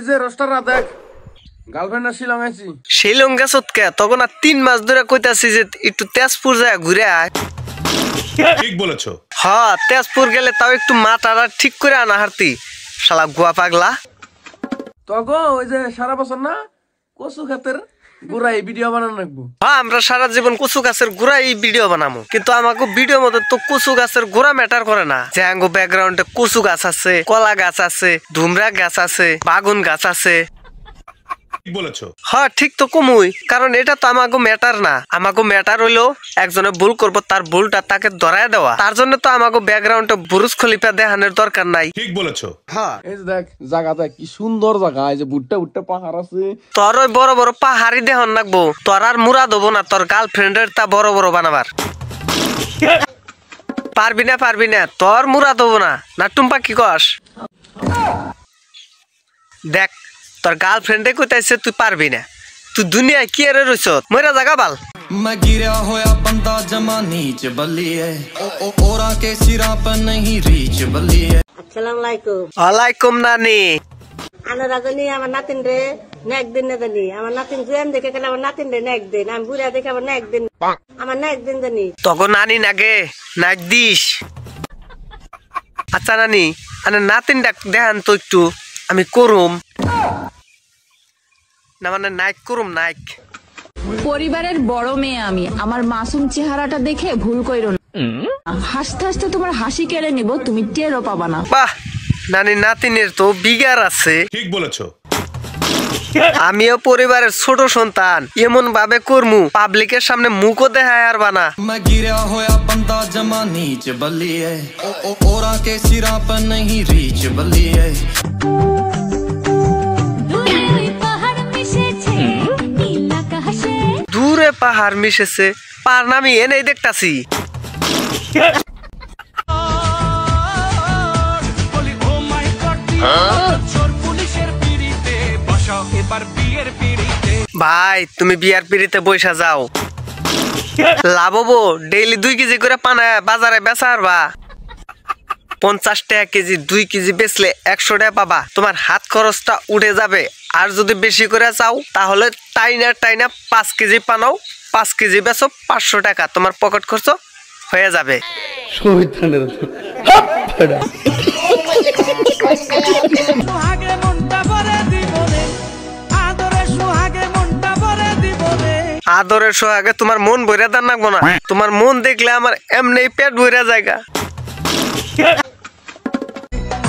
যে রোস্টাররা দেখ গার্লফ্রেন্ডের শিলং আইছি। শিলং গেছত কে? তখন আর 3 মাস ধরে কইতাছি যে একটু তেজপুর যায় ঘুরে আয়। ঠিক বলেছো। হ্যাঁ, তেজপুর গেলে তাও একটু মাথাটা ঠিক করে আনা হারতি, শালা গুয়া পাগলা। তখন ওই যে সারা বছর না কচু ক্ষেতের গুড়াই ভিডিও বানানো রাখবো। হ্যাঁ, আমরা সারা জীবন কচু গাছের গোড়া এই ভিডিও বানাবো, কিন্তু আমাকে ভিডিও মধ্যে তো কচু গাছের গোড়া ম্যাটার করে না। যে আঙ্গো ব্যাকগ্রাউন্ডে কচু গাছ আছে, কলা গাছ আছে, ধুমরা গাছ আছে, বাগুন গাছ আছে। বলেছো। হ্যাঁ ঠিক তো কমুই, কারণ এটা তো আমাকে ম্যাটার না। আমাকে ম্যাটার হইলো একজনে ভুল করবো, তার ভুলটা তাকে ধরায় দেওয়া। তার জন্য তো আমাকে ব্যাকগ্রাউন্ডে বুরুজ খলিফা দেখানোর দরকার নাই। ঠিক বলেছো। হ্যাঁ, এই যে দেখ জায়গাটা কি সুন্দর জায়গা, এই যে বুটটা বুটটা পাহাড় আছে। তোর ওই বড় বড় পাহাড়ি দেহন নাকবো, তোর আর মুরা দেবো না তোর গার্লফ্রেন্ডের তা বড় বড় বানাবার। পারবি না, তোর মুরা দেবো না। না টুম্পা কি কস? দেখ তোর গার্লফ্রেন্ডে কইতাছে তুই পারবি না, তুই দুনিয়ায় কি এর রইছ? মইরা জাগা বাল। मैं गिरा होया बंदा जमा नीच बलिए ओरा के सिरा पर नहीं रीच बलिए। আসসালামু আলাইকুম। ওয়ালাইকুম নানি। আনারা জানি আমার নাতিন রে না একদিন না জানি, আমার নাতিন জেন দেখে গেলে আমার নাতিন রে না একদিন, আমি বুড়া দেখে আমার না একদিন, আমার না একদিন জানি। তখন নানি নাগে নাক দিস। আচ্ছা নানি, আনে নাতিন ডাক দেখান তো একটু, আমি করুম না, মানে নাইক করুম নাইক। পরিবারের বড় মেয়ে আমি, আমার মাসুম চেহারাটা দেখে ভুল কইরো না। হাসতে হাসতে তোমার হাসি কেড়ে নিব, তুমি টেরও পাবা না। বাহ, নানি নাতিনের তো বিগার আছে। ঠিক বলেছো। আমিও পরিবারের ছোট সন্তান, এমন ভাবে করমু পাবলিকের সামনে মুখও দেখায় আর বানা। मैं गिरा होया बंदा जमा नीच बलिए ओरा के सिरा पर नहीं रीच बलिए। দূরে পাহাড় মিশেছে, পার নামি এনেই দেখতাছি। ভাই তুমি বিয়ার পিড়িতে বইসা যাও, লাভ হবো। ডেইলি 2 কেজি করে পানা বাজারে বেচা আরবা। 50 টাকা কেজি, 2 কেজি বেচলে 100 টাকা পাবা। তোমার হাত খরচটা উঠে যাবে। আর যদি বেশি করে চাও তাহলে টাইনা 5 কেজি পানাও, 5 কেজি বেচো, 500 টাকা তোমার পকেট খরচ হয়ে যাবে। আদরের সোহাগে তোমার মন ভরে দান লাগবো না, তোমার মন দেখলে আমার এমনি পেট ভরে জায়গা।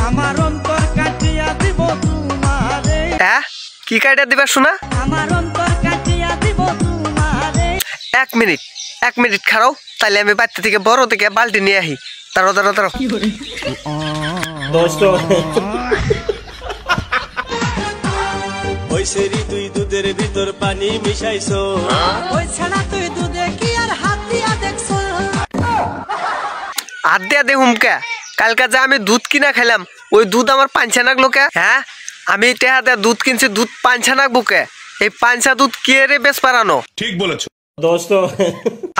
আমার অন্তর কাটিয়া দিব তোমারে। হ্যাঁ, কি কাটিয়া দিবা শোনা? আমার অন্তর কাটিয়া দিব তোমারে। 1 মিনিট খাড়াও, তাইলে আমি বাড়ি থেকে বড় থেকে বালতি নিয়ে আহি। দাঁড়াও দোস্ত ওই সেরি তুই দুধের ভিতর পানি মিশাইছো, ওই ছাড়া তুই দুধে কি আর হাত দিয়া দেখছো? হাত দিয়া দেখুম কে? কালকে যে আমি দুধ কিনা খাইলাম, ওই দুধ আমার পাঞ্চা নাকলো কে? হ্যাঁ, আমি টেহা দেয়া দুধ কিনছি, দুধ পাঞ্চা নাকবো কে? এই পাঞ্চা দুধ কি এরে বেশ পারানো? ঠিক বলেছো দোস্ত।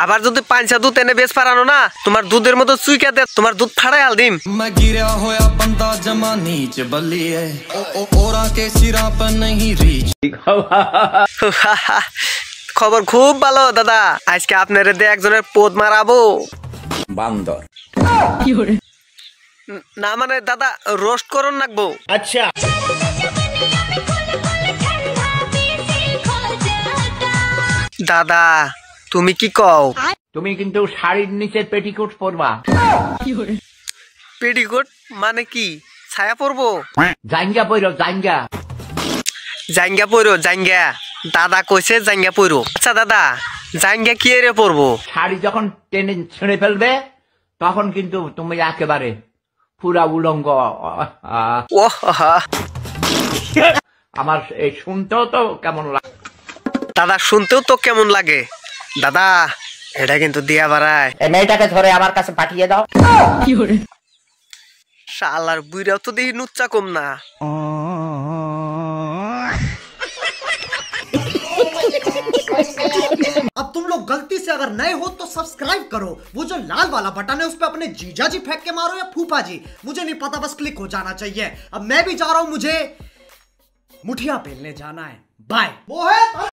আবার যদি পাঞ্চা দুধ এনে বেশ পারানো না, তোমার দুধের মতো চুইকা দে, তোমার দুধ ফাড়াই আল দিম। मैं गिरा होया बंदा जमा नीच बलिए ओरा के सिरा पर नहीं रीच। খবর খুব ভালো দাদা, আজকে আপনার একজনের পোদ মারাবো। বান্দর না মানে দাদা রোস্ট করুন নাকবো। আচ্ছা দাদা তুমি কি কও? তুমি কিন্তু শাড়ির নিচে পেটিকোট পরবা। পেটিকোট মানে কি? ছায়া পরবো? জাঙ্গা পরো, জাঙ্গা। জাঙ্গা পরো, জাঙ্গা। দাদা কইছে জাঙ্গা পরো। আচ্ছা দাদা, জাঙ্গা কি এরে পরবো? শাড়ি যখন টেনে ছিঁড়ে ফেলবে তখন কিন্তু তুমি একেবারে পুরা উলঙ্গ। আমার এই শুনতেও তো কেমন লাগে। দাদা শুনতেও তো কেমন লাগে। দাদা এটা কিন্তু দিয়া বাড়ায়। এই মেয়েটাকে ধরে আমার কাছে পাঠিয়ে দাও। শালার বুইরাও তো দেখি নুচ্চা কম না। अब तुम लोग गलती से अगर नए हो तो सब्सक्राइब करो, वो जो लाल वाला बटन है उस पे अपने जीजा जी फेंक के मारो या फूफा जी, मुझे नहीं पता, बस क्लिक हो जाना चाहिए। अब मैं भी जा रहा हूं, मुझे मुठिया पेलने जाना है। बाय।